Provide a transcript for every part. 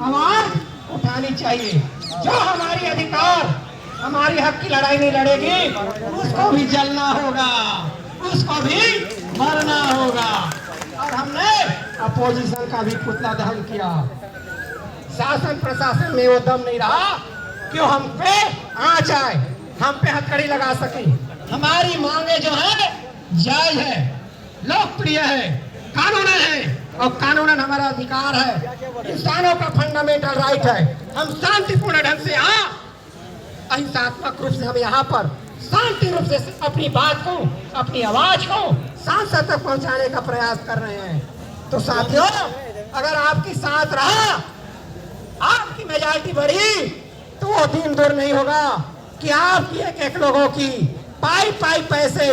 आवाज उठानी चाहिए। जो हमारी अधिकार, हमारी हक की लड़ाई नहीं लड़ेगी, उसको भी जलना होगा, उसको भी मरना होगा। और हमने अपोजिशन का भी पुतला दहन किया। शासन प्रशासन में वो दम नहीं रहा क्यों हम पे आँच आए, हम पे हथकड़ी लगा सके। हमारी मांगे जो है जायज है, लोकप्रिय है, कानूनन है, और कानूनन हमारा अधिकार है, इंसानों का फंडामेंटल राइट है। हम शांतिपूर्ण ढंग से अहिंसात्मक रूप से हम यहाँ पर शांति रूप से अपनी बात को, अपनी आवाज को सांसद तक पहुँचाने का प्रयास कर रहे हैं। तो साथियों, अगर आपकी साथ रहा, आपकी मेजॉरिटी बढ़ी, तो वो दिन दूर नहीं होगा कि आपकी एक लोगों की पाई पैसे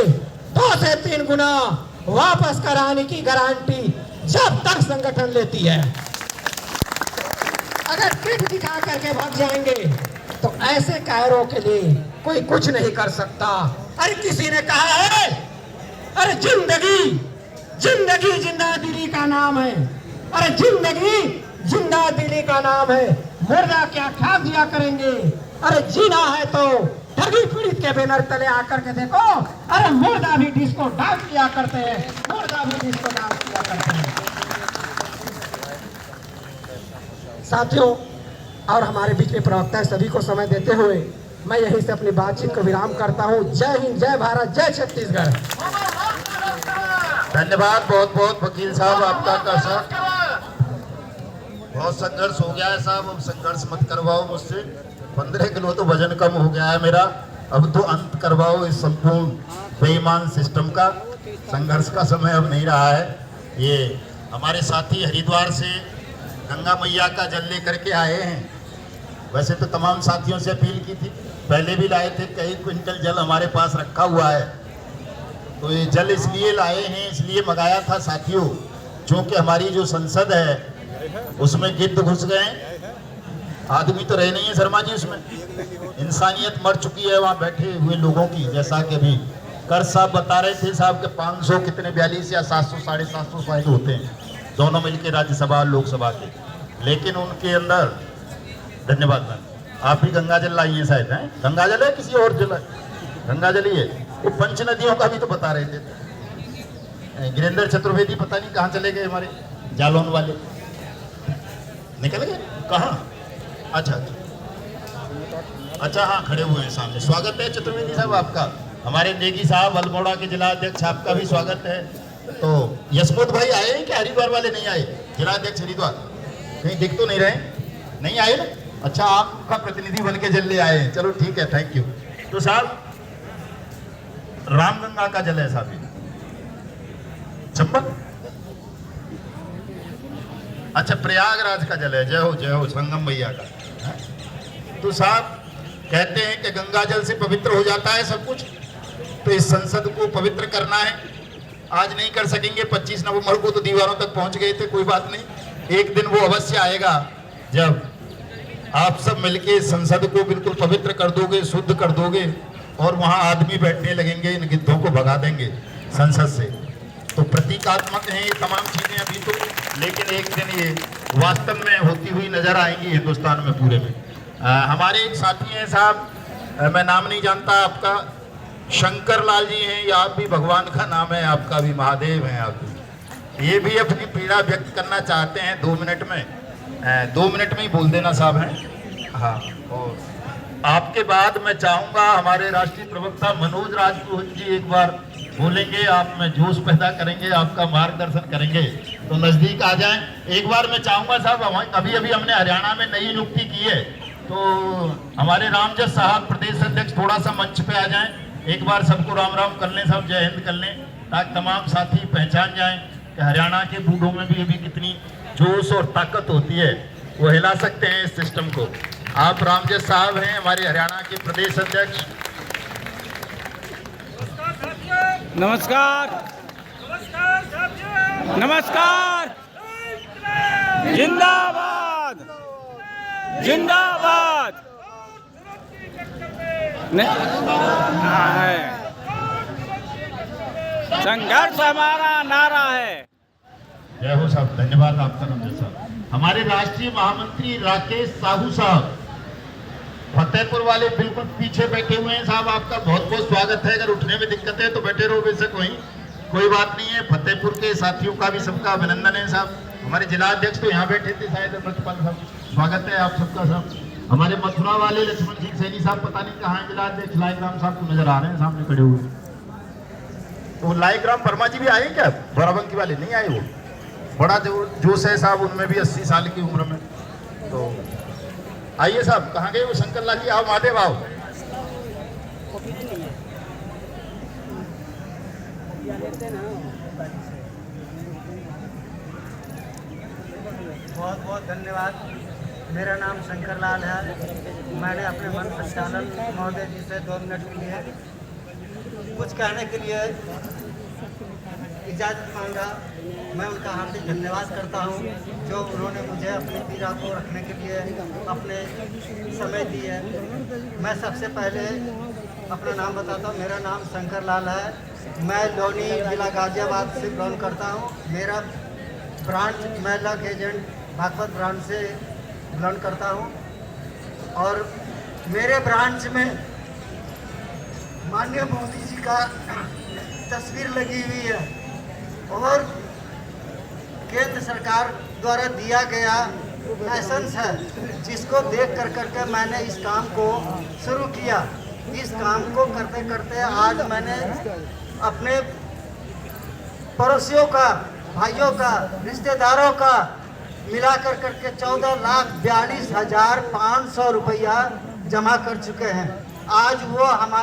2 से 3 गुना वापस कराने की गारंटी जब तक संगठन लेती है। अगर पीठ दिखा करके भाग जाएंगे तो ऐसे कायरों के लिए कोई कुछ नहीं कर सकता। अरे किसी ने कहा है, अरे जिंदगी जिंदगी जिंदा दिली का नाम है। अरे जिंदगी जिंदा दिली का नाम है, मुर्दा क्या खा दिया करेंगे। अरे जीना है तो ठगी पीड़ित के बैनर तले आकर के देखो। अरे मुर्दा भी डिस्को डांस किया करते हैं, मुर्दा भी डिस्को डांस किया करते हैं। साथियों, और हमारे बीच में प्रवक्ता है, सभी को समय देते हुए मैं यहीं से अपनी बातचीत को विराम करता हूं। जय हिंद, जय भारत, जय छत्तीसगढ़। धन्यवाद बहुत बहुत वकील साहब आपका कैसा। बहुत संघर्ष हो गया है साहब, अब संघर्ष मत करवाओ मुझसे। 15 किलो तो वजन कम हो गया है मेरा, अब तो अंत करवाओ इस संपूर्ण बेईमान सिस्टम का। संघर्ष का समय अब नहीं रहा है। ये हमारे साथी हरिद्वार से गंगा मैया का जल लेकर के आए हैं। वैसे तो तमाम साथियों से अपील की थी, पहले भी लाए थे, कई क्विंटल जल हमारे पास रखा हुआ है। तो ये जल इसलिए लाए हैं, इसलिए मंगाया था साथियों, क्योंकि हमारी जो संसद है उसमें गिद्ध घुस गए। आदमी तो रहे नहीं है शर्मा जी उसमें, इंसानियत मर चुकी है वहाँ बैठे हुए लोगों की। जैसा कि अभी कर साहब बता रहे थे साहब के 500 कितने 42 या 700 750 शायद होते हैं दोनों मिलकर राज्यसभा और लोकसभा के। लेकिन उनके अंदर, धन्यवाद मैम, आप भी गंगा जल लाइए शायद, हैं गंगा जल है किसी और जल है? गंगा जल ही है। वो पंच नदियों का भी तो बता रहे थे। गिरेंद्र चतुर्वेदी पता नहीं कहाँ चले गए, हमारे जालौन वाले निकल गए कहाँ? अच्छा अच्छा, हाँ खड़े हुए हैं सामने। स्वागत है चतुर्वेदी साहब आपका। हमारे नेगी साहब अल्मोड़ा के जिला अध्यक्ष, आपका भी स्वागत है। तो यशमोद भाई आए हैं कि हरिद्वार वाले नहीं आए? जिला अध्यक्ष हरिद्वार कहीं दिख तो नहीं रहे, नहीं आए ना? अच्छा, आपका प्रतिनिधि बन के जल ले आए हैं, चलो ठीक है, थैंक यू। तो साहब रामगंगा का जल है साहब, चंबल, अच्छा प्रयागराज का जल है। जय हो संगम मैया का। तो साहब कहते हैं कि गंगा जल से पवित्र हो जाता है सब कुछ, तो इस संसद को पवित्र करना है। आज नहीं कर सकेंगे, 25 नवंबर को तो दीवारों तक पहुंच गए थे, कोई बात नहीं, एक दिन वो अवश्य आएगा जब आप सब मिलके संसद को बिल्कुल पवित्र कर दोगे, शुद्ध कर दोगे, और वहां आदमी बैठने लगेंगे, इन गिद्धों को भगा देंगे संसद से। तो प्रतीकात्मक हैं ये तमाम चीजें अभी तो, लेकिन एक दिन ये वास्तव में होती हुई नजर आएंगी हिंदुस्तान में पूरे में। हमारे एक साथी हैं साहब, मैं नाम नहीं जानता आपका, शंकर लाल जी हैं, या आप भी भगवान का नाम है, आपका भी महादेव हैं आप भी। ये भी अपनी पीड़ा व्यक्त करना चाहते हैं 2 मिनट में। 2 मिनट में ही बोल देना साहब हैं। हाँ, और आपके बाद मैं चाहूँगा हमारे राष्ट्रीय प्रवक्ता मनोज राजपूत जी एक बार बोलेंगे, आप में जोश पैदा करेंगे, आपका मार्गदर्शन करेंगे, तो नज़दीक आ जाएं। एक बार मैं चाहूँगा साहब, अभी अभी हमने हरियाणा में नई नियुक्ति की है, तो हमारे रामजस साहब प्रदेश अध्यक्ष थोड़ा सा मंच पे आ जाएं, एक बार सबको राम राम कर लें, सब जय हिंद कर लें, ताकि तमाम साथी पहचान जाएं कि हरियाणा के बूढ़ों में भी अभी कितनी जोश और ताकत होती है, वो हिला सकते हैं इस सिस्टम को। आप रामजस साहब हैं हमारे हरियाणा के प्रदेश अध्यक्ष। नमस्कार नमस्कार, जिंदाबाद जिंदाबाद। संघर्ष हमारा नारा है। जय हो साहब, धन्यवाद आपका रामजस साहब। हमारे राष्ट्रीय महामंत्री राकेश साहू साहब फतेहपुर वाले बिल्कुल पीछे बैठे हुए हैं साहब। आपका बहुत बहुत स्वागत है। अगर उठने में दिक्कत है तो बैठे रहो, बेशक वहीं, कोई बात नहीं है। फतेहपुर के साथियों का भी सबका अभिनंदन है साहब। हमारे जिला अध्यक्ष तो यहाँ बैठे थे शायद, अमृतपाल साहब, स्वागत है आप सबका साहब। हमारे मथुरा वाले लक्ष्मण सिंह सैनी साहब पता नहीं कहाँ है, जिला अध्यक्ष लाइग्राम साहब तो नजर आ रहे हैं सामने खड़े हुए। वो लाइग्राम वर्मा जी भी आए क्या? बाराबंकी वाले नहीं आए? वो बड़ा जोश है साहब उनमें भी, 80 साल की उम्र में। तो आइए साहब, कहाँ गए वो शंकर लाल जी? आओ महादेव आओ। बहुत बहुत धन्यवाद। मेरा नाम शंकर लाल है। मैंने अपने मन संचालन महोदय जी से 2 मिनट के लिए कुछ कहने के लिए इजाज़त मांगा। मैं उनका हार्दिक धन्यवाद करता हूं जो उन्होंने मुझे अपनी पीड़ा को रखने के लिए अपने समय दी है। मैं सबसे पहले अपना नाम बताता हूं। मेरा नाम शंकर लाल है। मैं लोनी जिला गाजियाबाद से बिलोंग करता हूं। मेरा ब्रांच मैं लक एजेंट भागवत ब्रांच से बिलोंग करता हूं और मेरे ब्रांच में माननीय मोदी जी का तस्वीर लगी हुई है और केंद्र सरकार द्वारा दिया गया लाइसेंस है, जिसको देख कर मैंने इस काम को शुरू किया। इस काम को करते करते आज मैंने अपने पड़ोसियों का, भाइयों का, रिश्तेदारों का मिला कर के 14,42,500 रुपया जमा कर चुके हैं। आज वो हमारा